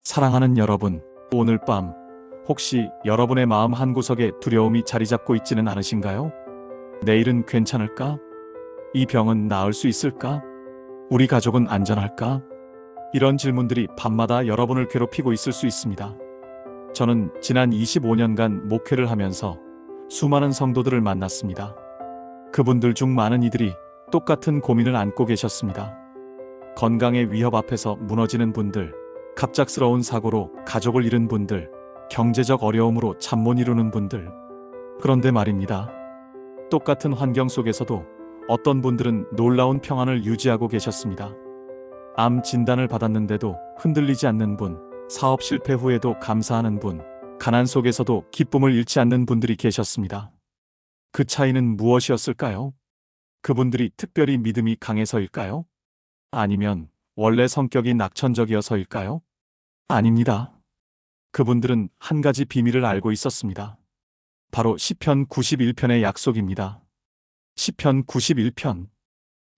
사랑하는 여러분, 오늘 밤 혹시 여러분의 마음 한구석에 두려움이 자리 잡고 있지는 않으신가요? 내일은 괜찮을까? 이 병은 나을 수 있을까? 우리 가족은 안전할까? 이런 질문들이 밤마다 여러분을 괴롭히고 있을 수 있습니다. 저는 지난 25년간 목회를 하면서 수많은 성도들을 만났습니다. 그분들 중 많은 이들이 똑같은 고민을 안고 계셨습니다. 건강의 위협 앞에서 무너지는 분들, 갑작스러운 사고로 가족을 잃은 분들, 경제적 어려움으로 잠 못 이루는 분들. 그런데 말입니다. 똑같은 환경 속에서도 어떤 분들은 놀라운 평안을 유지하고 계셨습니다. 암 진단을 받았는데도 흔들리지 않는 분, 사업 실패 후에도 감사하는 분, 가난 속에서도 기쁨을 잃지 않는 분들이 계셨습니다. 그 차이는 무엇이었을까요? 그분들이 특별히 믿음이 강해서일까요? 아니면 원래 성격이 낙천적이어서일까요? 아닙니다. 그분들은 한 가지 비밀을 알고 있었습니다. 바로 시편 91편의 약속입니다. 시편 91편.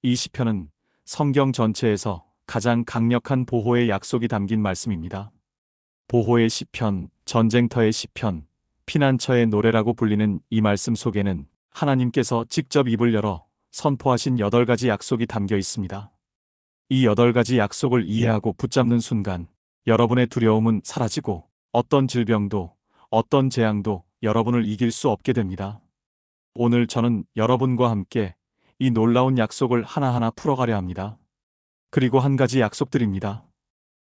이 시편은 성경 전체에서 가장 강력한 보호의 약속이 담긴 말씀입니다. 보호의 시편, 전쟁터의 시편, 피난처의 노래라고 불리는 이 말씀 속에는 하나님께서 직접 입을 열어 선포하신 8가지 약속이 담겨 있습니다. 이 8가지 약속을 이해하고 붙잡는 순간 여러분의 두려움은 사라지고 어떤 질병도, 어떤 재앙도 여러분을 이길 수 없게 됩니다. 오늘 저는 여러분과 함께 이 놀라운 약속을 하나하나 풀어가려 합니다. 그리고 한 가지 약속드립니다.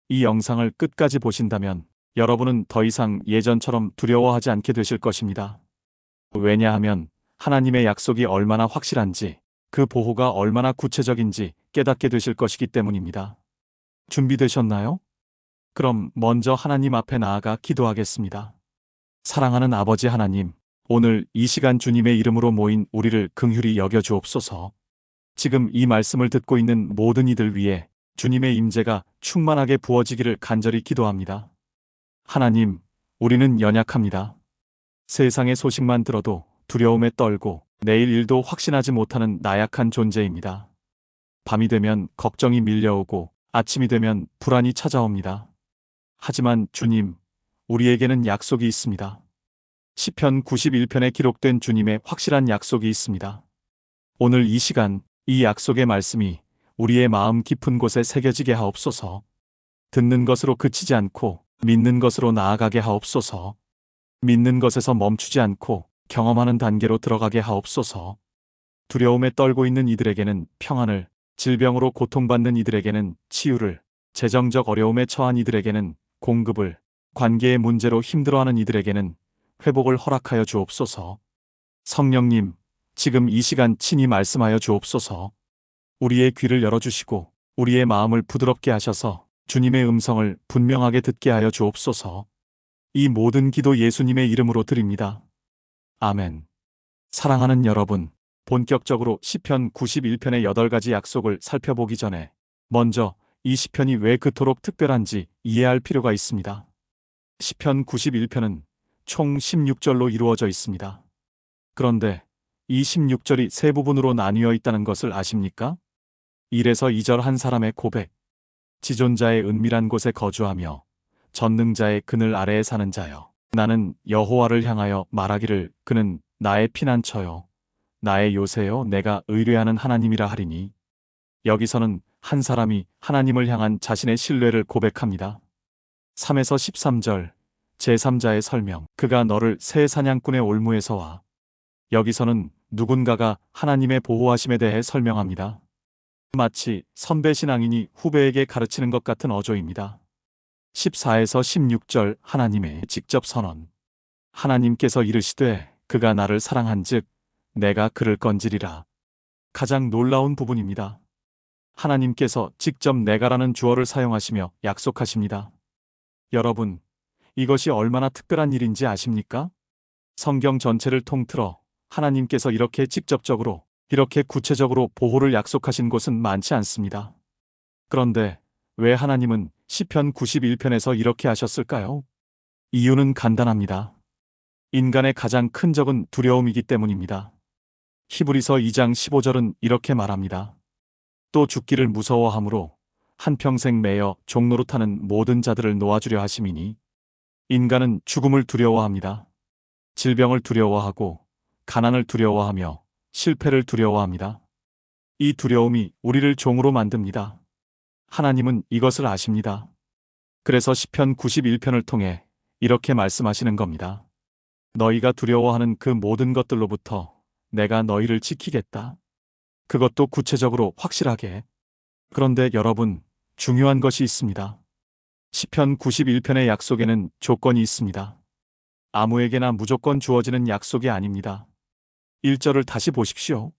이 영상을 끝까지 보신다면 여러분은 더 이상 예전처럼 두려워하지 않게 되실 것입니다. 왜냐하면 하나님의 약속이 얼마나 확실한지, 그 보호가 얼마나 구체적인지 깨닫게 되실 것이기 때문입니다. 준비되셨나요? 그럼 먼저 하나님 앞에 나아가 기도하겠습니다. 사랑하는 아버지 하나님, 오늘 이 시간 주님의 이름으로 모인 우리를 긍휼히 여겨 주옵소서. 지금 이 말씀을 듣고 있는 모든 이들 위해 주님의 임재가 충만하게 부어지기를 간절히 기도합니다. 하나님, 우리는 연약합니다. 세상의 소식만 들어도 두려움에 떨고 내일 일도 확신하지 못하는 나약한 존재입니다. 밤이 되면 걱정이 밀려오고 아침이 되면 불안이 찾아옵니다. 하지만 주님, 우리에게는 약속이 있습니다. 시편 91편에 기록된 주님의 확실한 약속이 있습니다. 오늘 이 시간, 이 약속의 말씀이 우리의 마음 깊은 곳에 새겨지게 하옵소서. 듣는 것으로 그치지 않고 믿는 것으로 나아가게 하옵소서. 믿는 것에서 멈추지 않고 경험하는 단계로 들어가게 하옵소서. 두려움에 떨고 있는 이들에게는 평안을, 질병으로 고통받는 이들에게는 치유를, 재정적 어려움에 처한 이들에게는 공급을, 관계의 문제로 힘들어하는 이들에게는 회복을 허락하여 주옵소서. 성령님, 지금 이 시간 친히 말씀하여 주옵소서. 우리의 귀를 열어주시고 우리의 마음을 부드럽게 하셔서 주님의 음성을 분명하게 듣게 하여 주옵소서. 이 모든 기도 예수님의 이름으로 드립니다. 아멘. 사랑하는 여러분, 본격적으로 시편 91편의 8가지 약속을 살펴보기 전에 먼저 이 시편이 왜 그토록 특별한지 이해할 필요가 있습니다. 시편 91편은 총 16절로 이루어져 있습니다. 그런데 이 16절이 세 부분으로 나뉘어 있다는 것을 아십니까? 1에서 2절 한 사람의 고백, 지존자의 은밀한 곳에 거주하며 전능자의 그늘 아래에 사는 자여. 나는 여호와를 향하여 말하기를 그는 나의 피난처요, 나의 요새요, 내가 의뢰하는 하나님이라 하리니. 여기서는 한 사람이 하나님을 향한 자신의 신뢰를 고백합니다. 3에서 13절, 제3자의 설명, 그가 너를 새 사냥꾼의 올무에서 와. 여기서는 누군가가 하나님의 보호하심에 대해 설명합니다. 마치 선배 신앙인이 후배에게 가르치는 것 같은 어조입니다. 14에서 16절 하나님의 직접 선언. 하나님께서 이르시되 그가 나를 사랑한즉 내가 그를 건지리라. 가장 놀라운 부분입니다. 하나님께서 직접 내가라는 주어를 사용하시며 약속하십니다. 여러분, 이것이 얼마나 특별한 일인지 아십니까? 성경 전체를 통틀어 하나님께서 이렇게 직접적으로, 이렇게 구체적으로 보호를 약속하신 곳은 많지 않습니다. 그런데 왜 하나님은 시편 91편에서 이렇게 하셨을까요? 이유는 간단합니다. 인간의 가장 큰 적은 두려움이기 때문입니다. 히브리서 2장 15절은 이렇게 말합니다. 또 죽기를 무서워하므로 한평생 매여 종노릇하는 모든 자들을 놓아주려 하심이니 인간은 죽음을 두려워합니다. 질병을 두려워하고 가난을 두려워하며 실패를 두려워합니다. 이 두려움이 우리를 종으로 만듭니다. 하나님은 이것을 아십니다. 그래서 시편 91편을 통해 이렇게 말씀하시는 겁니다. 너희가 두려워하는 그 모든 것들로부터 내가 너희를 지키겠다. 그것도 구체적으로 확실하게. 그런데 여러분, 중요한 것이 있습니다. 시편 91편의 약속에는 조건이 있습니다. 아무에게나 무조건 주어지는 약속이 아닙니다. 1절을 다시 보십시오.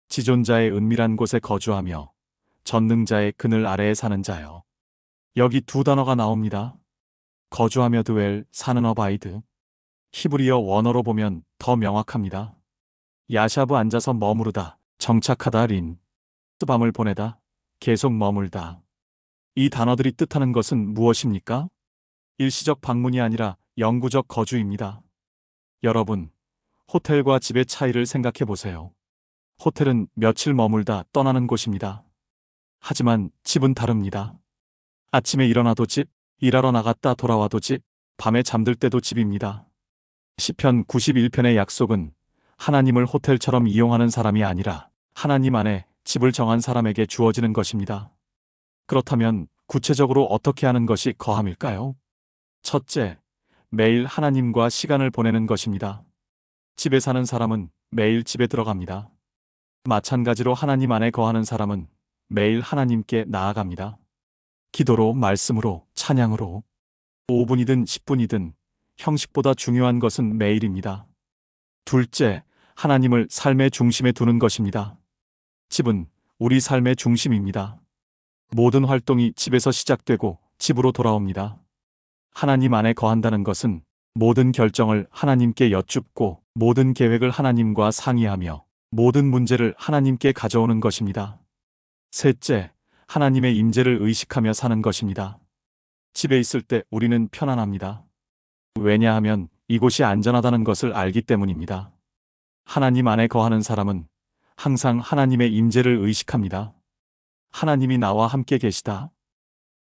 지존자의 은밀한 곳에 거주하며 전능자의 그늘 아래에 사는 자여. 여기 두 단어가 나옵니다. 거주하며 드웰, 사는 어바이드. 히브리어 원어로 보면 더 명확합니다. 야샤브 앉아서 머무르다, 정착하다 린. 밤을 보내다, 계속 머물다. 이 단어들이 뜻하는 것은 무엇입니까? 일시적 방문이 아니라 영구적 거주입니다. 여러분, 호텔과 집의 차이를 생각해 보세요. 호텔은 며칠 머물다 떠나는 곳입니다. 하지만 집은 다릅니다. 아침에 일어나도 집, 일하러 나갔다 돌아와도 집, 밤에 잠들 때도 집입니다. 시편 91편의 약속은 하나님을 호텔처럼 이용하는 사람이 아니라 하나님 안에 집을 정한 사람에게 주어지는 것입니다. 그렇다면 구체적으로 어떻게 하는 것이 거함일까요? 첫째, 매일 하나님과 시간을 보내는 것입니다. 집에 사는 사람은 매일 집에 들어갑니다. 마찬가지로 하나님 안에 거하는 사람은 매일 하나님께 나아갑니다. 기도로, 말씀으로, 찬양으로. 5분이든 10분이든 형식보다 중요한 것은 매일입니다. 둘째, 하나님을 삶의 중심에 두는 것입니다. 집은 우리 삶의 중심입니다. 모든 활동이 집에서 시작되고 집으로 돌아옵니다. 하나님 안에 거한다는 것은 모든 결정을 하나님께 여쭙고 모든 계획을 하나님과 상의하며 모든 문제를 하나님께 가져오는 것입니다. 셋째, 하나님의 임재를 의식하며 사는 것입니다. 집에 있을 때 우리는 편안합니다. 왜냐하면 이곳이 안전하다는 것을 알기 때문입니다. 하나님 안에 거하는 사람은 항상 하나님의 임재를 의식합니다. 하나님이 나와 함께 계시다.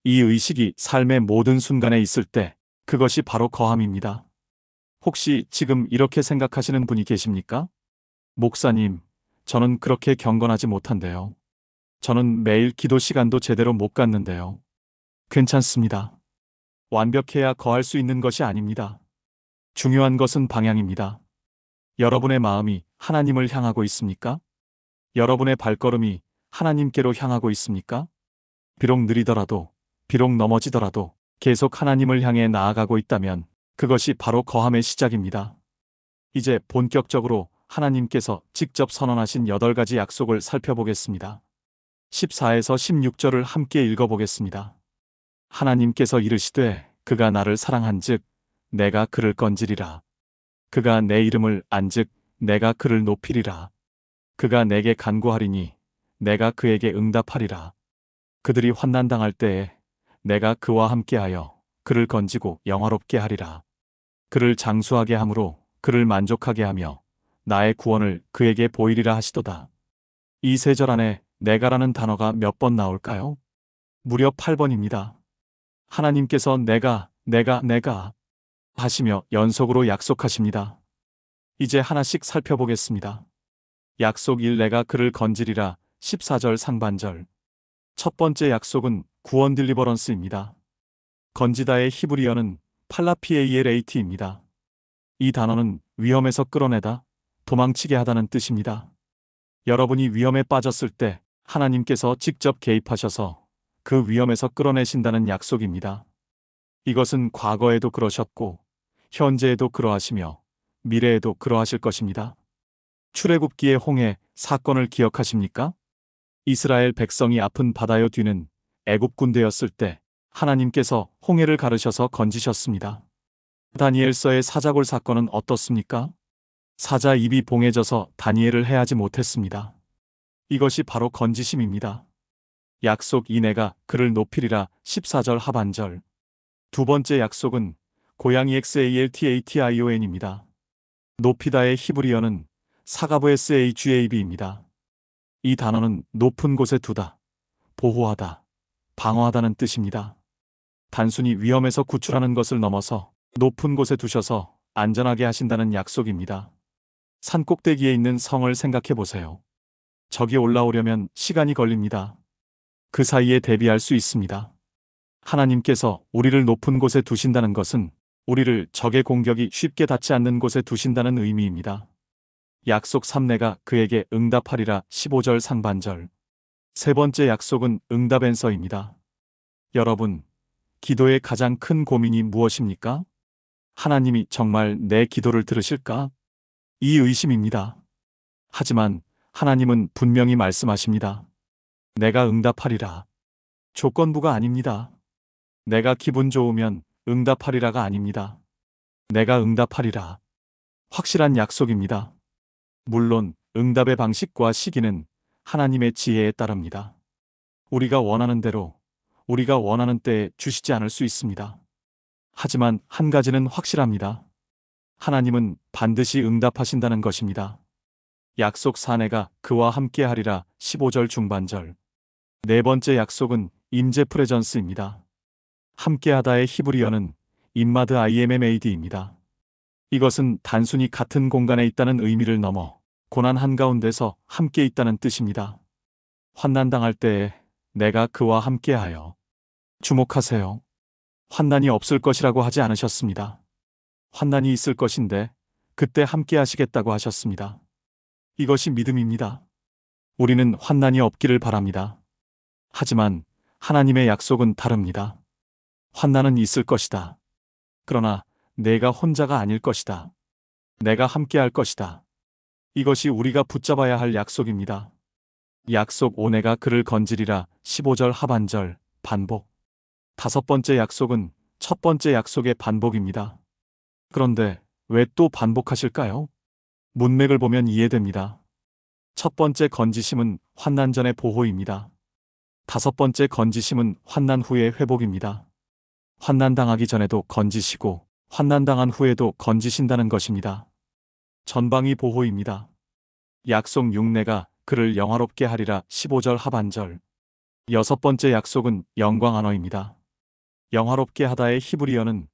이 의식이 삶의 모든 순간에 있을 때 그것이 바로 거함입니다. 혹시 지금 이렇게 생각하시는 분이 계십니까? 목사님, 저는 그렇게 경건하지 못한데요. 저는 매일 기도 시간도 제대로 못 갖는데요. 괜찮습니다. 완벽해야 거할 수 있는 것이 아닙니다. 중요한 것은 방향입니다. 여러분의 마음이 하나님을 향하고 있습니까? 여러분의 발걸음이 하나님께로 향하고 있습니까? 비록 느리더라도, 비록 넘어지더라도 계속 하나님을 향해 나아가고 있다면 그것이 바로 거함의 시작입니다. 이제 본격적으로 하나님께서 직접 선언하신 8가지 약속을 살펴보겠습니다. 14에서 16절을 함께 읽어보겠습니다. 하나님께서 이르시되 그가 나를 사랑한즉 내가 그를 건지리라. 그가 내 이름을 안즉 내가 그를 높이리라. 그가 내게 간구하리니 내가 그에게 응답하리라. 그들이 환난당할 때에 내가 그와 함께하여 그를 건지고 영화롭게 하리라. 그를 장수하게 함으로 그를 만족하게 하며 나의 구원을 그에게 보이리라 하시도다. 이 3절 안에 내가라는 단어가 몇 번 나올까요? 무려 8번입니다. 하나님께서 내가 하시며 연속으로 약속하십니다. 이제 하나씩 살펴보겠습니다. 약속 1, 내가 그를 건지리라. 14절 상반절. 첫 번째 약속은 구원 딜리버런스입니다. 건지다의 히브리어는 팔라피에이엘에이티입니다. 이 단어는 위험에서 끌어내다, 도망치게 하다는 뜻입니다. 여러분이 위험에 빠졌을 때 하나님께서 직접 개입하셔서 그 위험에서 끌어내신다는 약속입니다. 이것은 과거에도 그러셨고 현재에도 그러하시며 미래에도 그러하실 것입니다. 출애굽기의 홍해 사건을 기억하십니까? 이스라엘 백성이 아픈 바다여 뒤는 애굽 군대였을 때 하나님께서 홍해를 가르셔서 건지셨습니다. 다니엘서의 사자골 사건은 어떻습니까? 사자 입이 봉해져서 다니엘을 해하지 못했습니다. 이것이 바로 건지심입니다. 약속 2, 내가 그를 높이리라. 14절 하반절. 두 번째 약속은 고양이 XALTATION입니다. 높이다의 히브리어는 사가브 SHAB입니다. 이 단어는 높은 곳에 두다, 보호하다, 방어하다는 뜻입니다. 단순히 위험에서 구출하는 것을 넘어서 높은 곳에 두셔서 안전하게 하신다는 약속입니다. 산 꼭대기에 있는 성을 생각해 보세요. 저기 올라오려면 시간이 걸립니다. 그 사이에 대비할 수 있습니다. 하나님께서 우리를 높은 곳에 두신다는 것은 우리를 적의 공격이 쉽게 닿지 않는 곳에 두신다는 의미입니다. 약속 3내가 그에게 응답하리라 15절 상반절. 세 번째 약속은 응답 앤서입니다. 여러분, 기도의 가장 큰 고민이 무엇입니까? 하나님이 정말 내 기도를 들으실까? 이 의심입니다. 하지만 하나님은 분명히 말씀하십니다. 내가 응답하리라. 조건부가 아닙니다. 내가 기분 좋으면 응답하리라가 아닙니다. 내가 응답하리라. 확실한 약속입니다. 물론 응답의 방식과 시기는 하나님의 지혜에 따릅니다. 우리가 원하는 대로, 우리가 원하는 때에 주시지 않을 수 있습니다. 하지만 한 가지는 확실합니다. 하나님은 반드시 응답하신다는 것입니다. 약속 4내가 그와 함께하리라 15절 중반절. 네 번째 약속은 임재 프레전스입니다. 함께하다의 히브리어는 임마드 IMMAD입니다. 이것은 단순히 같은 공간에 있다는 의미를 넘어 고난 한가운데서 함께 있다는 뜻입니다. 환난당할 때에 내가 그와 함께하여. 주목하세요. 환난이 없을 것이라고 하지 않으셨습니다. 환난이 있을 것인데 그때 함께 하시겠다고 하셨습니다. 이것이 믿음입니다. 우리는 환난이 없기를 바랍니다. 하지만 하나님의 약속은 다릅니다. 환난은 있을 것이다. 그러나 내가 혼자가 아닐 것이다. 내가 함께 할 것이다. 이것이 우리가 붙잡아야 할 약속입니다. 약속 5내가 그를 건지리라 15절 하반절 반복. 다섯 번째 약속은 첫 번째 약속의 반복입니다. 그런데 왜 또 반복하실까요? 문맥을 보면 이해됩니다. 첫 번째 건지심은 환난 전의 보호입니다. 다섯 번째 건지심은 환난 후의 회복입니다. 환난 당하기 전에도 건지시고 환난 당한 후에도 건지신다는 것입니다. 전방위 보호입니다. 약속 6내가 그를 영화롭게 하리라 15절 하반절. 여섯 번째 약속은 영광 언어입니다. 영화롭게 하다의 히브리어는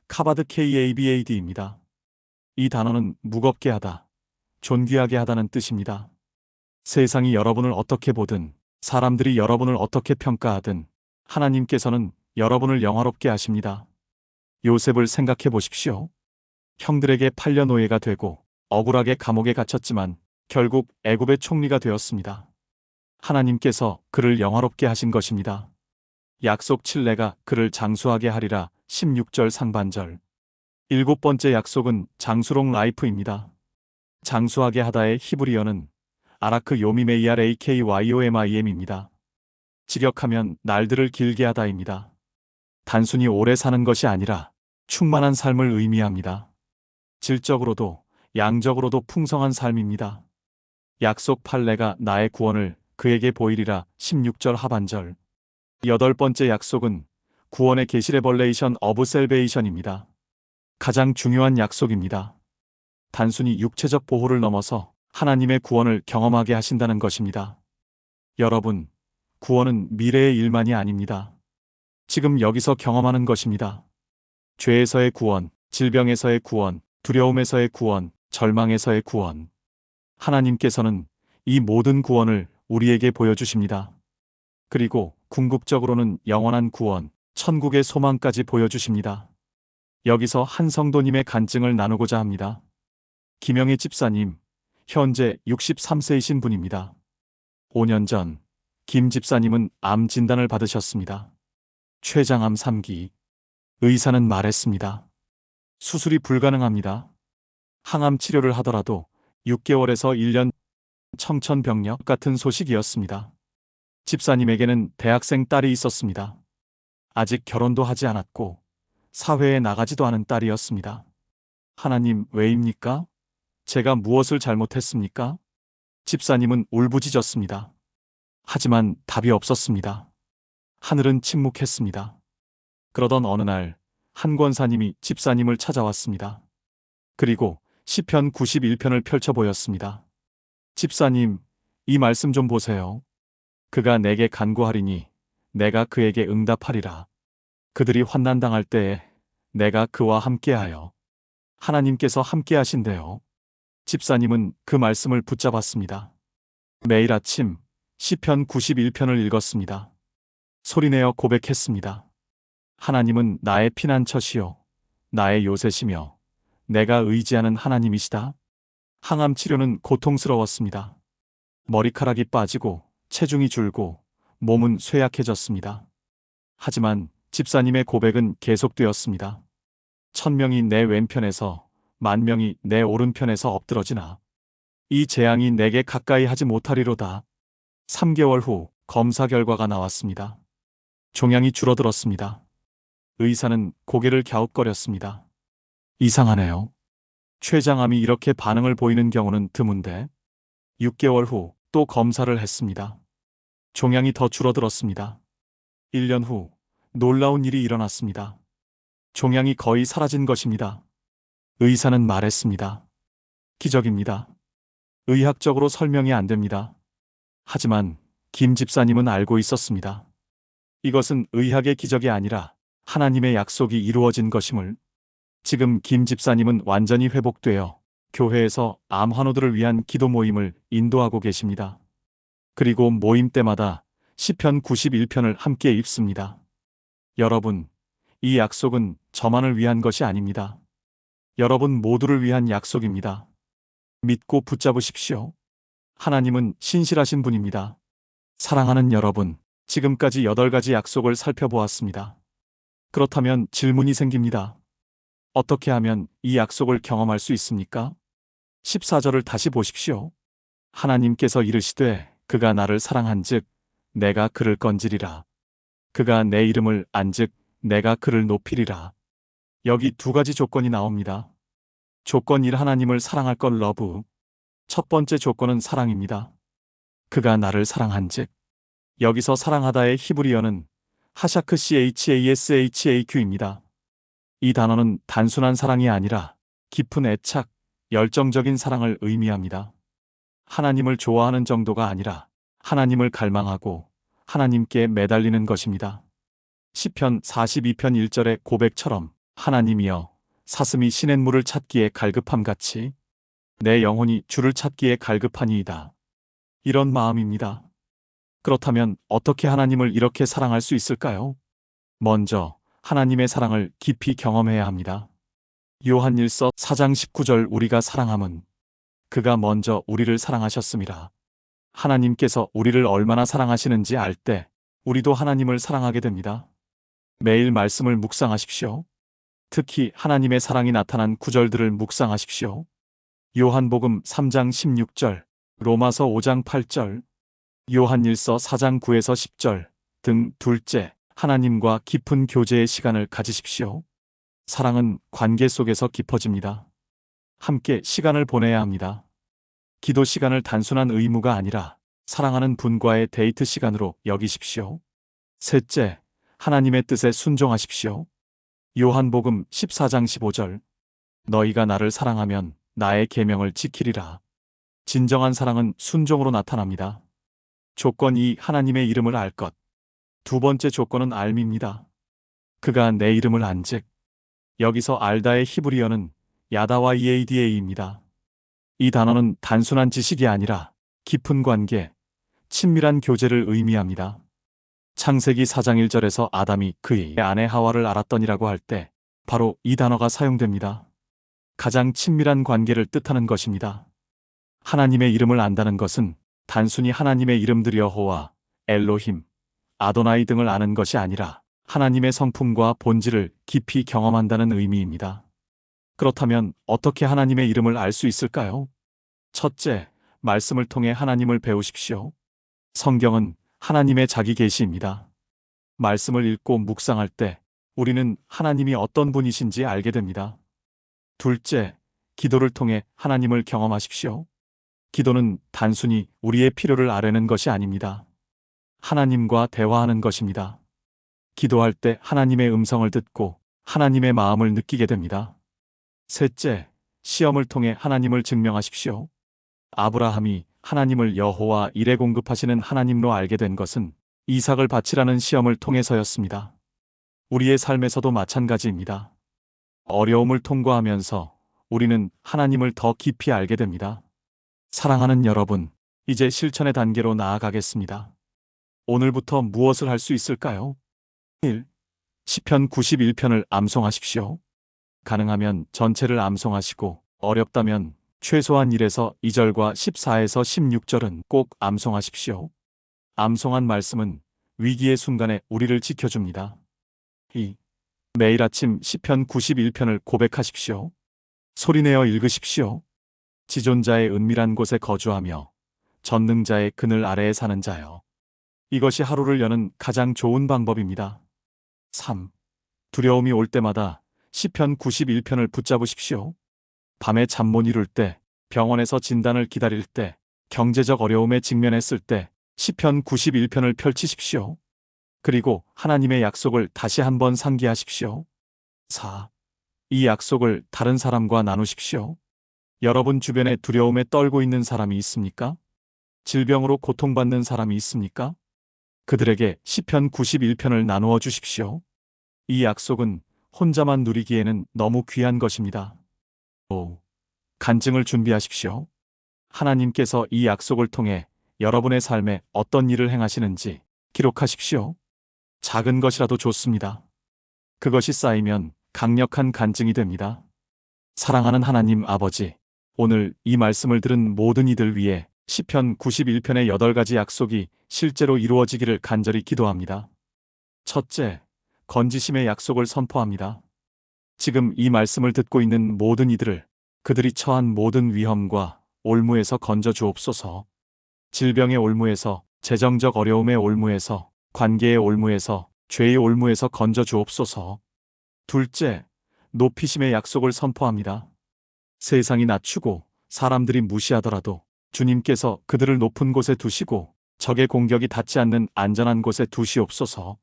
카바드 KABAD입니다. 이 단어는 무겁게 하다, 존귀하게 하다는 뜻입니다. 세상이 여러분을 어떻게 보든, 사람들이 여러분을 어떻게 평가하든 하나님께서는 여러분을 영화롭게 하십니다. 요셉을 생각해 보십시오. 형들에게 팔려 노예가 되고 억울하게 감옥에 갇혔지만 결국 애굽의 총리가 되었습니다. 하나님께서 그를 영화롭게 하신 것입니다. 약속 7내가 그를 장수하게 하리라 16절 상반절. 일곱 번째 약속은 장수록 라이프입니다. 장수하게 하다의 히브리어는 아라크 요미메이알 AKYOMIM입니다. 직역하면 날들을 길게 하다입니다. 단순히 오래 사는 것이 아니라 충만한 삶을 의미합니다. 질적으로도 양적으로도 풍성한 삶입니다. 약속 8내가 나의 구원을 그에게 보이리라 16절 하반절. 여덟 번째 약속은 구원의 계시 레벌레이션 오브 셀베이션입니다. 가장 중요한 약속입니다. 단순히 육체적 보호를 넘어서 하나님의 구원을 경험하게 하신다는 것입니다. 여러분, 구원은 미래의 일만이 아닙니다. 지금 여기서 경험하는 것입니다. 죄에서의 구원, 질병에서의 구원, 두려움에서의 구원, 절망에서의 구원. 하나님께서는 이 모든 구원을 우리에게 보여주십니다. 그리고 궁극적으로는 영원한 구원, 천국의 소망까지 보여주십니다. 여기서 한 성도님의 간증을 나누고자 합니다. 김영희 집사님, 현재 63세이신 분입니다. 5년 전, 김 집사님은 암 진단을 받으셨습니다. 췌장암 3기. 의사는 말했습니다. 수술이 불가능합니다. 항암 치료를 하더라도 6개월에서 1년 청천벽력 같은 소식이었습니다. 집사님에게는 대학생 딸이 있었습니다. 아직 결혼도 하지 않았고 사회에 나가지도 않은 딸이었습니다. 하나님, 왜입니까? 제가 무엇을 잘못했습니까? 집사님은 울부짖었습니다. 하지만 답이 없었습니다. 하늘은 침묵했습니다. 그러던 어느 날 한 권사님이 집사님을 찾아왔습니다. 그리고 시편 91편을 펼쳐 보였습니다. 집사님, 이 말씀 좀 보세요. 그가 내게 간구하리니 내가 그에게 응답하리라. 그들이 환난당할 때에 내가 그와 함께하여. 하나님께서 함께하신대요. 집사님은 그 말씀을 붙잡았습니다. 매일 아침 시편 91편을 읽었습니다. 소리내어 고백했습니다. 하나님은 나의 피난처시요 나의 요새시며 내가 의지하는 하나님이시다. 항암 치료는 고통스러웠습니다. 머리카락이 빠지고 체중이 줄고 몸은 쇠약해졌습니다. 하지만 집사님의 고백은 계속되었습니다. 1000명이 내 왼편에서 10,000명이 내 오른편에서 엎드러지나 이 재앙이 내게 가까이 하지 못하리로다. 3개월 후 검사 결과가 나왔습니다. 종양이 줄어들었습니다. 의사는 고개를 갸웃거렸습니다. 이상하네요. 췌장암이 이렇게 반응을 보이는 경우는 드문데 6개월 후 또 검사를 했습니다. 종양이 더 줄어들었습니다. 1년 후 놀라운 일이 일어났습니다. 종양이 거의 사라진 것입니다. 의사는 말했습니다. 기적입니다. 의학적으로 설명이 안 됩니다. 하지만 김 집사님은 알고 있었습니다. 이것은 의학의 기적이 아니라 하나님의 약속이 이루어진 것임을. 지금 김 집사님은 완전히 회복되어 교회에서 암 환우들을 위한 기도 모임을 인도하고 계십니다. 그리고 모임 때마다 시편 91편을 함께 읽습니다. 여러분, 이 약속은 저만을 위한 것이 아닙니다. 여러분 모두를 위한 약속입니다. 믿고 붙잡으십시오. 하나님은 신실하신 분입니다. 사랑하는 여러분, 지금까지 8가지 약속을 살펴보았습니다. 그렇다면 질문이 생깁니다. 어떻게 하면 이 약속을 경험할 수 있습니까? 14절을 다시 보십시오. 하나님께서 이르시되 그가 나를 사랑한즉 내가 그를 건지리라. 그가 내 이름을 안즉 내가 그를 높이리라. 여기 2가지 조건이 나옵니다. 조건 1, 하나님을 사랑할 것 러브. 첫 번째 조건은 사랑입니다. 그가 나를 사랑한즉. 여기서 사랑하다의 히브리어는 하샤크 CHASHAQ입니다. 이 단어는 단순한 사랑이 아니라 깊은 애착, 열정적인 사랑을 의미합니다. 하나님을 좋아하는 정도가 아니라 하나님을 갈망하고 하나님께 매달리는 것입니다. 시편 42편 1절의 고백처럼 하나님이여 사슴이 시냇물을 찾기에 갈급함같이 내 영혼이 주를 찾기에 갈급하니이다. 이런 마음입니다. 그렇다면 어떻게 하나님을 이렇게 사랑할 수 있을까요? 먼저 하나님의 사랑을 깊이 경험해야 합니다. 요한일서 4장 19절 우리가 사랑함은 그가 먼저 우리를 사랑하셨음이라. 하나님께서 우리를 얼마나 사랑하시는지 알 때 우리도 하나님을 사랑하게 됩니다. 매일 말씀을 묵상하십시오. 특히 하나님의 사랑이 나타난 구절들을 묵상하십시오. 요한복음 3장 16절, 로마서 5장 8절, 요한일서 4장 9에서 10절 등. 둘째, 하나님과 깊은 교제의 시간을 가지십시오. 사랑은 관계 속에서 깊어집니다. 함께 시간을 보내야 합니다. 기도 시간을 단순한 의무가 아니라 사랑하는 분과의 데이트 시간으로 여기십시오. 셋째, 하나님의 뜻에 순종하십시오. 요한복음 14장 15절 너희가 나를 사랑하면 나의 계명을 지키리라. 진정한 사랑은 순종으로 나타납니다. 조건 2, 하나님의 이름을 알 것. 두 번째 조건은 알미입니다. 그가 내 이름을 안즉. 여기서 알다의 히브리어는 야다와 EADA입니다. 이 단어는 단순한 지식이 아니라 깊은 관계, 친밀한 교제를 의미합니다. 창세기 4장 1절에서 아담이 그의 아내 하와를 알았더니라고 할 때 바로 이 단어가 사용됩니다. 가장 친밀한 관계를 뜻하는 것입니다. 하나님의 이름을 안다는 것은 단순히 하나님의 이름들 여호와, 엘로힘, 아도나이 등을 아는 것이 아니라 하나님의 성품과 본질을 깊이 경험한다는 의미입니다. 그렇다면 어떻게 하나님의 이름을 알 수 있을까요? 첫째, 말씀을 통해 하나님을 배우십시오. 성경은 하나님의 자기 계시입니다. 말씀을 읽고 묵상할 때 우리는 하나님이 어떤 분이신지 알게 됩니다. 둘째, 기도를 통해 하나님을 경험하십시오. 기도는 단순히 우리의 필요를 아뢰는 것이 아닙니다. 하나님과 대화하는 것입니다. 기도할 때 하나님의 음성을 듣고 하나님의 마음을 느끼게 됩니다. 셋째, 시험을 통해 하나님을 증명하십시오. 아브라함이 하나님을 여호와 일에 공급하시는 하나님로 알게 된 것은 이삭을 바치라는 시험을 통해서였습니다. 우리의 삶에서도 마찬가지입니다. 어려움을 통과하면서 우리는 하나님을 더 깊이 알게 됩니다. 사랑하는 여러분, 이제 실천의 단계로 나아가겠습니다. 오늘부터 무엇을 할 수 있을까요? 1. 시편 91편을 암송하십시오. 가능하면 전체를 암송하시고 어렵다면 최소한 1에서 2절과 14에서 16절은 꼭 암송하십시오. 암송한 말씀은 위기의 순간에 우리를 지켜줍니다. 2. 매일 아침 시편 91편을 고백하십시오. 소리내어 읽으십시오. 지존자의 은밀한 곳에 거주하며 전능자의 그늘 아래에 사는 자여. 이것이 하루를 여는 가장 좋은 방법입니다. 3. 두려움이 올 때마다 시편 91편을 붙잡으십시오. 밤에 잠 못 이룰 때, 병원에서 진단을 기다릴 때, 경제적 어려움에 직면했을 때 시편 91편을 펼치십시오. 그리고 하나님의 약속을 다시 한번 상기하십시오. 4. 이 약속을 다른 사람과 나누십시오. 여러분 주변에 두려움에 떨고 있는 사람이 있습니까? 질병으로 고통받는 사람이 있습니까? 그들에게 시편 91편을 나누어 주십시오. 이 약속은 혼자만 누리기에는 너무 귀한 것입니다. 5. 간증을 준비하십시오. 하나님께서 이 약속을 통해 여러분의 삶에 어떤 일을 행하시는지 기록하십시오. 작은 것이라도 좋습니다. 그것이 쌓이면 강력한 간증이 됩니다. 사랑하는 하나님 아버지, 오늘 이 말씀을 들은 모든 이들 위해 시편 91편의 8가지 약속이 실제로 이루어지기를 간절히 기도합니다. 첫째, 건지심의 약속을 선포합니다. 지금 이 말씀을 듣고 있는 모든 이들을 그들이 처한 모든 위험과 올무에서 건져 주옵소서. 질병의 올무에서, 재정적 어려움의 올무에서, 관계의 올무에서, 죄의 올무에서 건져 주옵소서. 둘째, 높이심의 약속을 선포합니다. 세상이 낮추고 사람들이 무시하더라도 주님께서 그들을 높은 곳에 두시고 적의 공격이 닿지 않는 안전한 곳에 두시옵소서.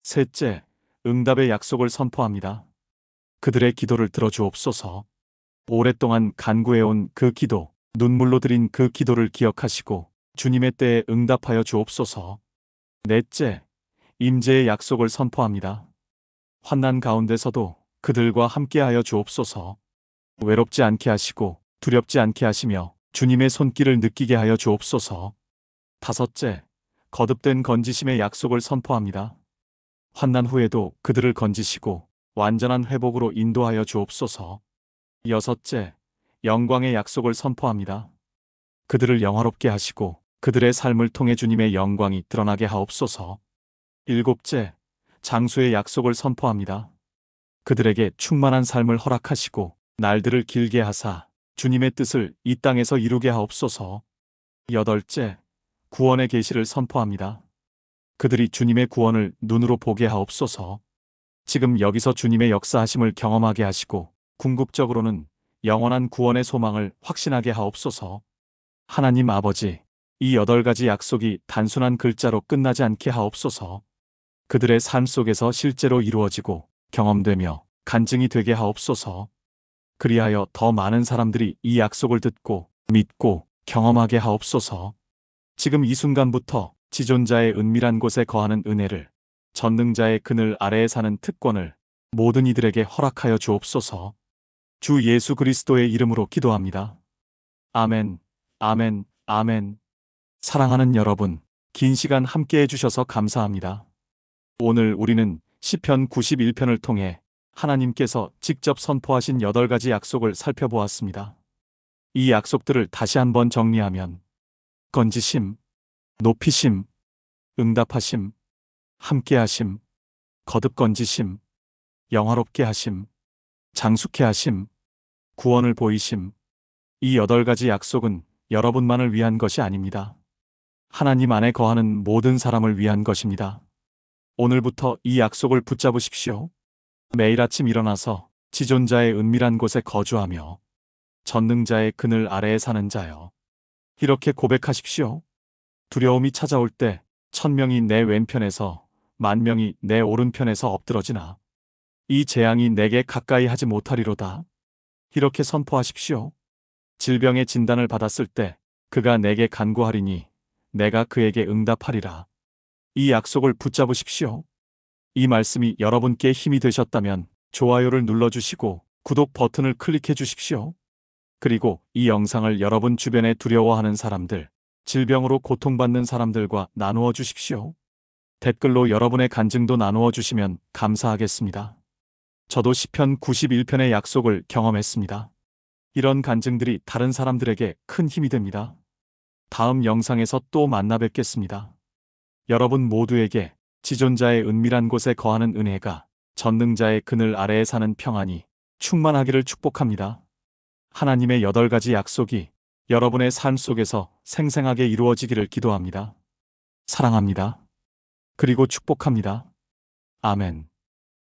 셋째, 응답의 약속을 선포합니다. 그들의 기도를 들어주옵소서. 오랫동안 간구해온 그 기도, 눈물로 드린 그 기도를 기억하시고 주님의 때에 응답하여 주옵소서. 넷째, 임재의 약속을 선포합니다. 환난 가운데서도 그들과 함께하여 주옵소서. 외롭지 않게 하시고 두렵지 않게 하시며 주님의 손길을 느끼게 하여 주옵소서. 다섯째, 거듭된 건지심의 약속을 선포합니다. 환난 후에도 그들을 건지시고 완전한 회복으로 인도하여 주옵소서. 여섯째, 영광의 약속을 선포합니다. 그들을 영화롭게 하시고 그들의 삶을 통해 주님의 영광이 드러나게 하옵소서. 일곱째, 장수의 약속을 선포합니다. 그들에게 충만한 삶을 허락하시고 날들을 길게 하사 주님의 뜻을 이 땅에서 이루게 하옵소서. 여덟째, 구원의 계시를 선포합니다. 그들이 주님의 구원을 눈으로 보게 하옵소서. 지금 여기서 주님의 역사하심을 경험하게 하시고 궁극적으로는 영원한 구원의 소망을 확신하게 하옵소서. 하나님 아버지, 이 8가지 약속이 단순한 글자로 끝나지 않게 하옵소서. 그들의 삶 속에서 실제로 이루어지고 경험되며 간증이 되게 하옵소서. 그리하여 더 많은 사람들이 이 약속을 듣고 믿고 경험하게 하옵소서. 지금 이 순간부터 지존자의 은밀한 곳에 거하는 은혜를, 전능자의 그늘 아래에 사는 특권을 모든 이들에게 허락하여 주옵소서. 주 예수 그리스도의 이름으로 기도합니다. 아멘, 아멘, 아멘. 사랑하는 여러분, 긴 시간 함께 해주셔서 감사합니다. 오늘 우리는 시편 91편을 통해 하나님께서 직접 선포하신 8가지 약속을 살펴보았습니다. 이 약속들을 다시 한번 정리하면 건지심, 높이심, 응답하심, 함께하심, 거듭 건지심, 영화롭게 하심, 장숙해 하심, 구원을 보이심. 이 8가지 약속은 여러분만을 위한 것이 아닙니다. 하나님 안에 거하는 모든 사람을 위한 것입니다. 오늘부터 이 약속을 붙잡으십시오. 매일 아침 일어나서 지존자의 은밀한 곳에 거주하며 전능자의 그늘 아래에 사는 자여. 이렇게 고백하십시오. 두려움이 찾아올 때 1000명이 내 왼편에서 10,000명이 내 오른편에서 엎드러지나 이 재앙이 내게 가까이 하지 못하리로다. 이렇게 선포하십시오. 질병의 진단을 받았을 때 그가 내게 간구하리니 내가 그에게 응답하리라. 이 약속을 붙잡으십시오. 이 말씀이 여러분께 힘이 되셨다면 좋아요를 눌러주시고 구독 버튼을 클릭해 주십시오. 그리고 이 영상을 여러분 주변에 두려워하는 사람들, 질병으로 고통받는 사람들과 나누어 주십시오. 댓글로 여러분의 간증도 나누어 주시면 감사하겠습니다. 저도 시편 91편의 약속을 경험했습니다. 이런 간증들이 다른 사람들에게 큰 힘이 됩니다. 다음 영상에서 또 만나 뵙겠습니다. 여러분 모두에게 지존자의 은밀한 곳에 거하는 은혜가 전능자의 그늘 아래에 사는 평안이 충만하기를 축복합니다. 하나님의 8가지 약속이 여러분의 삶 속에서 생생하게 이루어지기를 기도합니다. 사랑합니다. 그리고 축복합니다. 아멘.